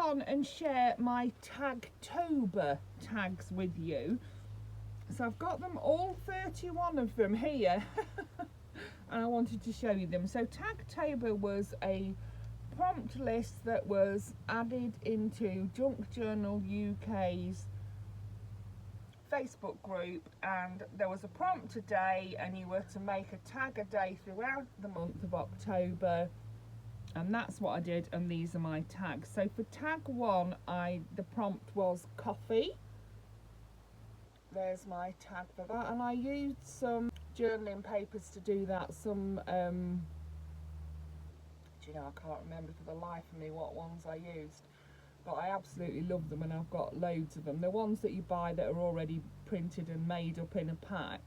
on and share my Tagtober tags with you. So I've got them all, 31 of them here. And I wanted to show you them. So Tagtober was a prompt list that was added into Junk Journal UK's Facebook group, and there was a prompt a day and you were to make a tag a day throughout the month of October, and that's what I did, and these are my tags. So for tag 1, the prompt was coffee. There's my tag for that, and I used some journaling papers to do that. Some do you know, I can't remember for the life of me what ones I used, but I absolutely love them, and I've got loads of them. The ones that you buy that are already printed and made up in a pack.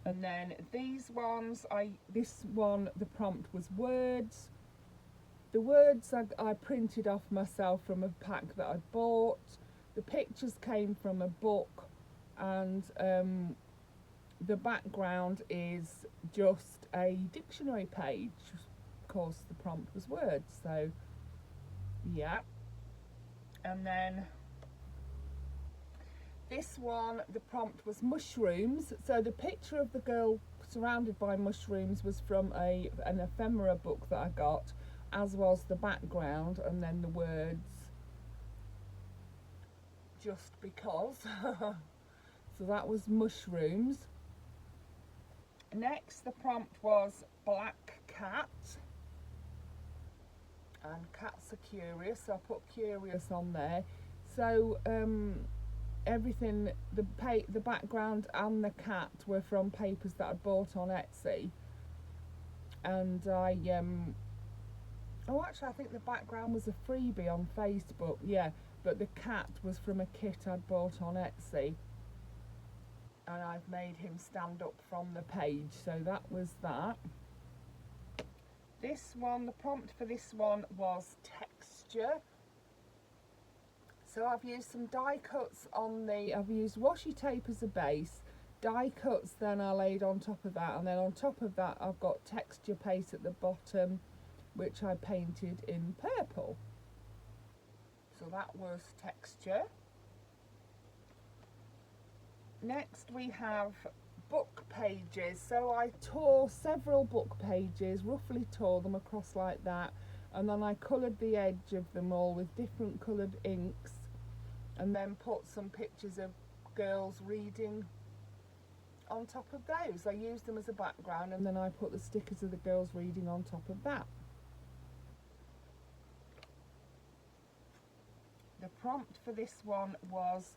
And then these ones, this one, the prompt was words. The words I printed off myself from a pack that I'd bought. The pictures came from a book, and the background is just a dictionary page. Of course, the prompt was words, so yeah. And then this one, the prompt was mushrooms. So the picture of the girl surrounded by mushrooms was from an ephemera book that I got, as was the background, and then the words just because. So that was mushrooms. Next, the prompt was black cat, and cats are curious, so I put curious on there. So everything, the background and the cat were from papers that I bought on Etsy, and oh, actually I think the background was a freebie on Facebook, yeah, but the cat was from a kit I'd bought on Etsy, and I've made him stand up from the page, so that was that. This one, the prompt for this one was texture. So I've used some die cuts I've used washi tape as a base, die cuts then I laid on top of that, and then on top of that I've got texture paste at the bottom, which I painted in purple. So that was texture. Next we have book pages. So I tore several book pages, roughly tore them across like that, and then I coloured the edge of them all with different coloured inks, and then put some pictures of girls reading on top of those. I used them as a background, and then I put the stickers of the girls reading on top of that. The prompt for this one was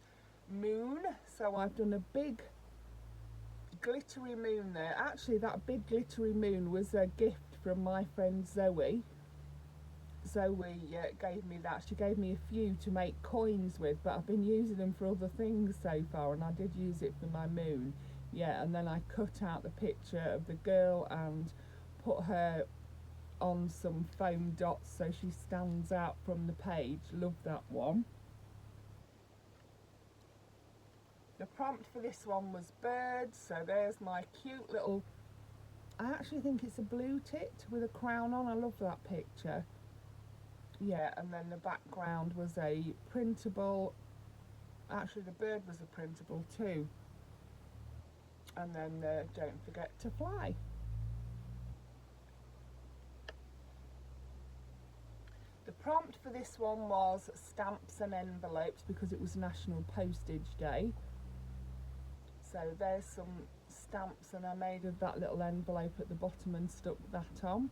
moon. So I've done a big glittery moon there. Actually, that big glittery moon was a gift from my friend Zoe. Zoe gave me that. She gave me a few to make coins with, but I've been using them for other things so far, and I did use it for my moon. Yeah, and then I cut out the picture of the girl and put her on some foam dots so she stands out from the page. Love that one. The prompt for this one was birds, so there's my cute little, I actually think it's a blue tit with a crown on. I love that picture. Yeah, and then the background was a printable, actually the bird was a printable too. And then don't forget to fly. The prompt for this one was stamps and envelopes, because it was National Postage Day. So there's some stamps, and I made of that little envelope at the bottom and stuck that on.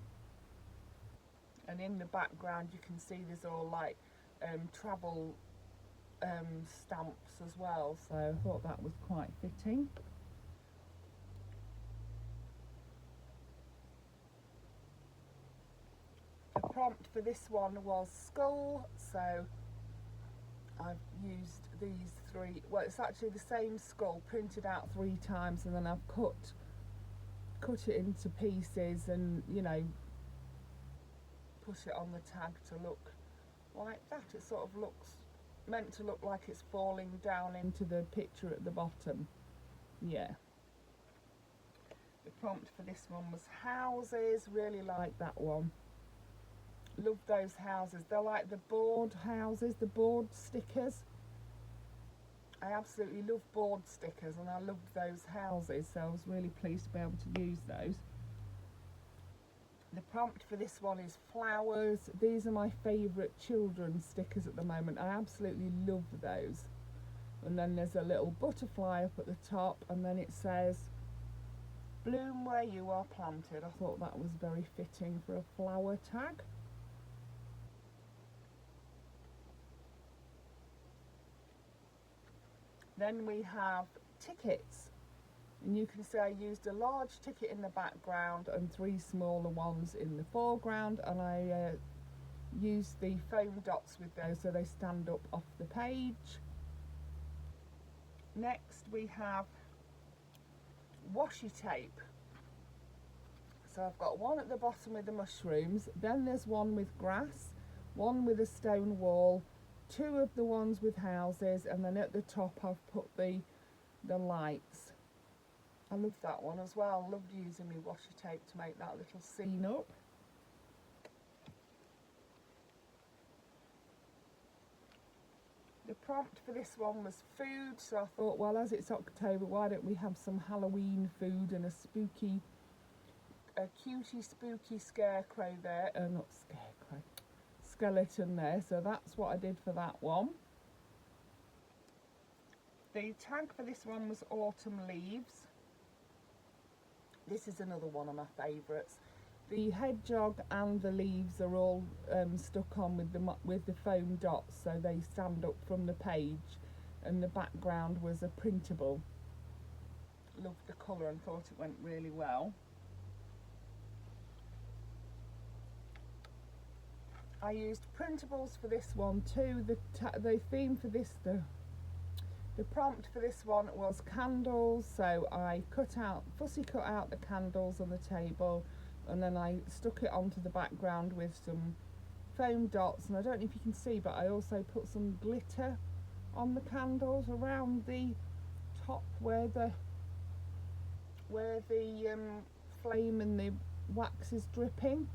And in the background you can see there's all like travel stamps as well, so I thought that was quite fitting. The prompt for this one was skull, so I've used these three, well it's actually the same skull printed out 3 times, and then I've cut it into pieces and, you know, put it on the tag to look like that. It sort of looks meant to look like it's falling down into the picture at the bottom. Yeah. The prompt for this one was houses. Really like that one. Love those houses. They're like the board houses, the board stickers. I absolutely love board stickers, and I loved those houses, so I was really pleased to be able to use those. The prompt for this one is flowers. These are my favourite children's stickers at the moment. I absolutely love those. And then there's a little butterfly up at the top, and then it says, bloom where you are planted. I thought that was very fitting for a flower tag. Then we have tickets. And you can see I used a large ticket in the background and 3 smaller ones in the foreground, and I used the foam dots with those so they stand up off the page. Next we have washi tape. So I've got one at the bottom with the mushrooms, then there's one with grass, one with a stone wall, 2 of the ones with houses, and then at the top I've put the lights. I love that one as well. Loved using my washi tape to make that little scene up. The prompt for this one was food, so I thought, well, as it's October, why don't we have some Halloween food and a cutie spooky scarecrow there, not scarecrow, skeleton there, so that's what I did for that one. The tag for this one was autumn leaves. This is another one of my favourites. The hedgehog and the leaves are all stuck on with the foam dots, so they stand up from the page, and the background was a printable. Loved the colour and thought it went really well. I used printables for this one too. The theme for this, the prompt for this one was candles, so I fussy cut out the candles on the table, and then I stuck it onto the background with some foam dots, and I don't know if you can see, but I also put some glitter on the candles around the top where the flame and the wax is dripping.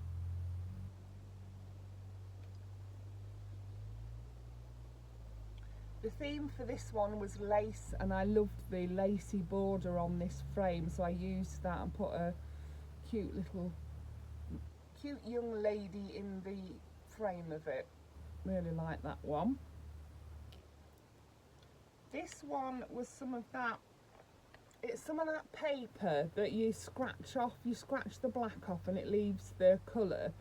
The theme for this one was lace, and I loved the lacy border on this frame, so I used that and put a cute young lady in the frame of it. Really like that one. This one was some of that paper that you scratch off, you scratch the black off and it leaves the colour.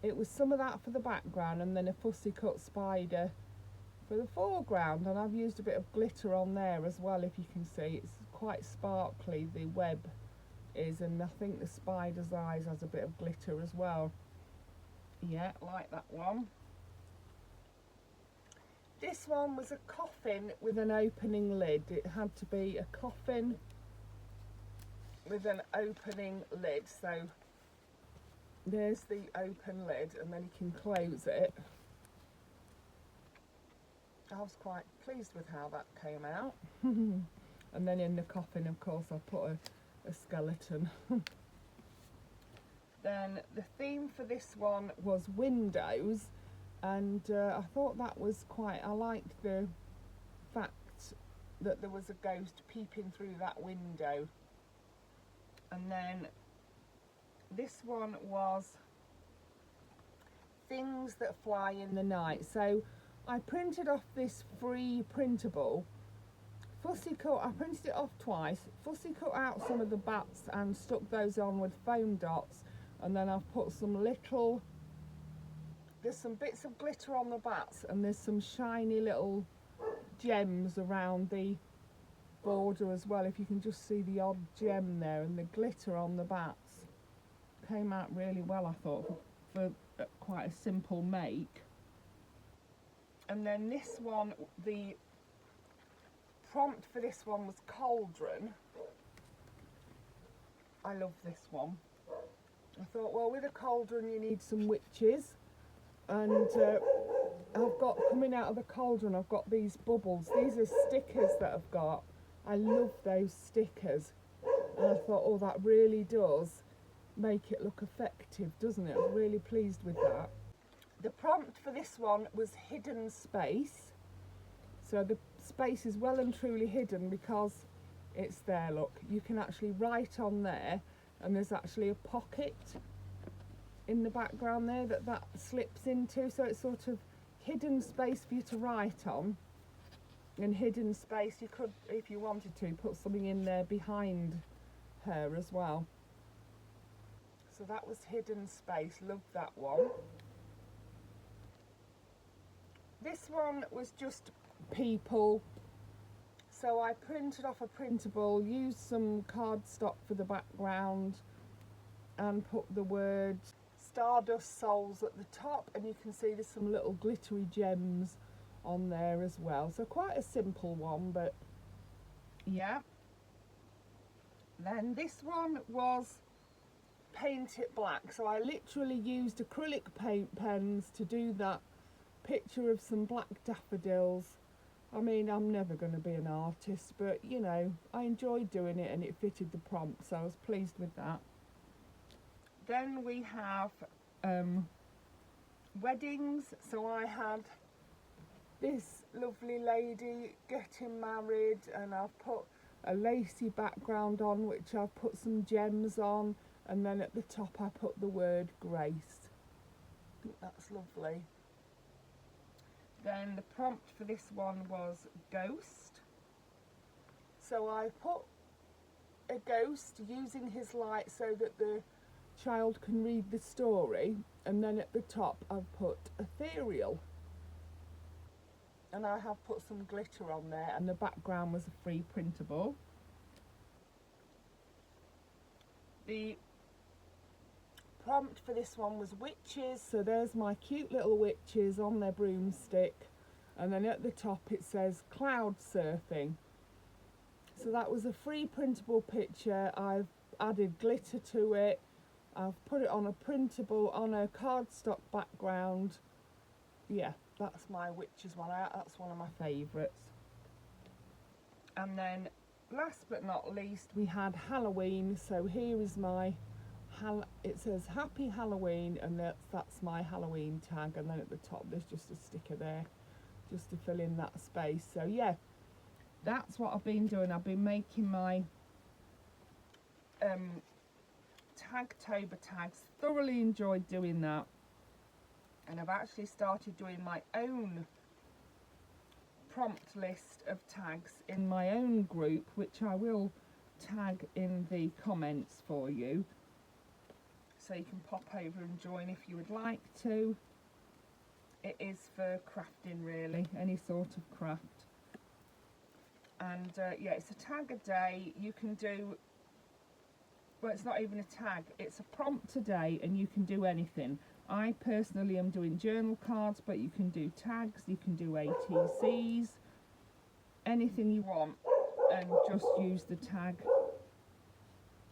It was some of that for the background, and then a fussy cut spider for the foreground, and I've used a bit of glitter on there as well. If you can see, it's quite sparkly, the web is, and I think the spider's eyes has a bit of glitter as well. Yeah, like that one. This one was a coffin with an opening lid. It had to be a coffin with an opening lid, so there's the open lid, and then you can close it. I was quite pleased with how that came out. And then in the coffin, of course, I put a skeleton. Then the theme for this one was windows, and I thought that was I liked the fact that there was a ghost peeping through that window. And then this one was things that fly in the night. So I printed off this free printable, I printed it off twice, fussy cut out some of the bats and stuck those on with foam dots, and then I've put there's some bits of glitter on the bats, and there's some shiny little gems around the border as well. If you can just see the odd gem there, and the glitter on the bats came out really well, I thought, for quite a simple make. And then this one, the prompt for this one was cauldron. I love this one. I thought, well, with a cauldron you need some witches, and I've got, coming out of the cauldron, I've got these bubbles. These are stickers that I've got. I love those stickers, and I thought, oh, that really does make it look effective, doesn't it? I'm really pleased with that. The prompt for this one was hidden space. So the space is well and truly hidden because it's there, look. You can actually write on there, and there's actually a pocket in the background there that slips into, so it's sort of hidden space for you to write on, and hidden space you could, if you wanted to, put something in there behind her as well. So that was hidden space, love that one. This one was just people, so I printed off a printable, used some cardstock for the background, and put the word Stardust Souls at the top, and you can see there's some little glittery gems on there as well. So quite a simple one, but yeah. Then this one was paint it black, so I literally used acrylic paint pens to do that picture of some black daffodils. I mean, I'm never going to be an artist, but you know, I enjoyed doing it and it fitted the prompt, so I was pleased with that. Then we have weddings, so I had this lovely lady getting married, and I've put a lacy background on which I've put some gems on, and then at the top I put the word Grace. I think that's lovely. Then the prompt for this one was ghost, so I put a ghost using his light so that the child can read the story, and then at the top I've put ethereal, and I have put some glitter on there, and the background was a free printable. The prompt for this one was witches, so there's my cute little witches on their broomstick, and then at the top it says cloud surfing. So that was a free printable picture. I've added glitter to it, I've put it on a printable on a cardstock background. Yeah, that's my witches one. That's one of my favourites. And then last but not least we had Halloween, so here is my it says Happy Halloween, and that's my Halloween tag, and then at the top there's just a sticker there just to fill in that space. So yeah, that's what I've been doing. I've been making my Tagtober tags. Thoroughly enjoyed doing that, and I've actually started doing my own prompt list of tags in my own group, which I will tag in the comments for you, so you can pop over and join if you would like to. It is for crafting, really, any sort of craft. And yeah, it's a tag a day. You can do, well, it's not even a tag, it's a prompt a day, and you can do anything. I personally am doing journal cards, but you can do tags, you can do ATCs, anything you want, and just use the tag.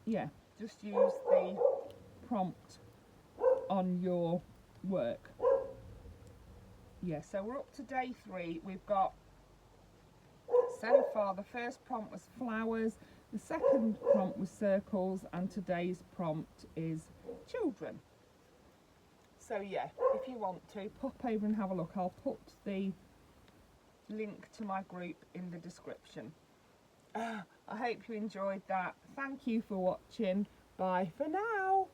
Yeah, just use the prompt on your work. Yeah, so we're up to day 3. We've got, so far, the first prompt was flowers, the second prompt was circles, and today's prompt is children. So yeah, if you want to, pop over and have a look. I'll put the link to my group in the description. I hope you enjoyed that. Thank you for watching. Bye for now.